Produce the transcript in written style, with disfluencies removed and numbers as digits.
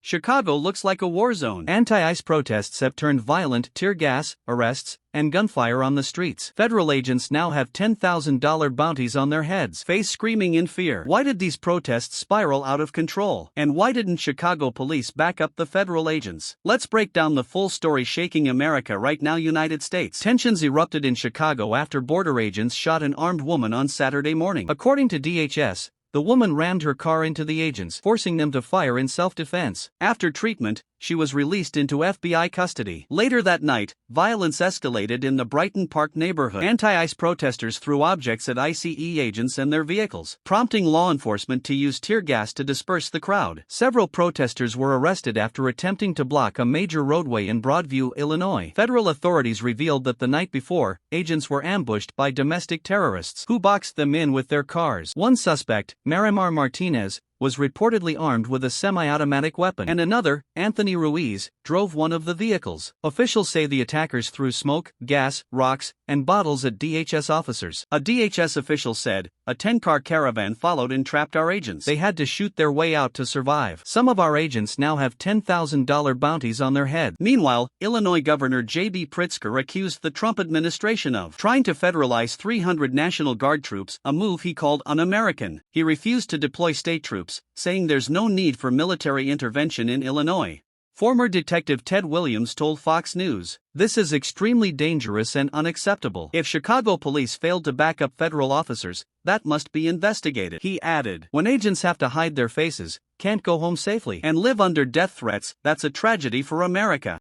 Chicago looks like a war zone. Anti-ICE protests have turned violent, tear gas, arrests, and gunfire on the streets. Federal agents now have $10,000 bounties on their heads, face screaming in fear. Why did these protests spiral out of control? And why didn't Chicago police back up the federal agents? Let's break down the full story shaking America right now. United States. Tensions erupted in Chicago after border agents shot an armed woman on Saturday morning. According to DHS, the woman rammed her car into the agents, forcing them to fire in self-defense. After treatment, she was released into FBI custody. Later that night, violence escalated in the Brighton Park neighborhood. Anti-ICE protesters threw objects at ICE agents and their vehicles, prompting law enforcement to use tear gas to disperse the crowd. Several protesters were arrested after attempting to block a major roadway in Broadview, Illinois. Federal authorities revealed that the night before, agents were ambushed by domestic terrorists who boxed them in with their cars. One suspect, Marimar Martinez, was reportedly armed with a semi-automatic weapon, and another, Anthony Ruiz, drove one of the vehicles. Officials say the attackers threw smoke, gas, rocks, and bottles at DHS officers. A DHS official said, "A 10-car caravan followed and trapped our agents. They had to shoot their way out to survive. Some of our agents now have $10,000 bounties on their head." Meanwhile, Illinois Governor J.B. Pritzker accused the Trump administration of trying to federalize 300 National Guard troops, a move he called un-American. He refused to deploy state troops, saying there's no need for military intervention in Illinois. Former Detective Ted Williams told Fox News, "This is extremely dangerous and unacceptable. If Chicago police failed to back up federal officers, that must be investigated." He added, "When agents have to hide their faces, can't go home safely, and live under death threats, that's a tragedy for America."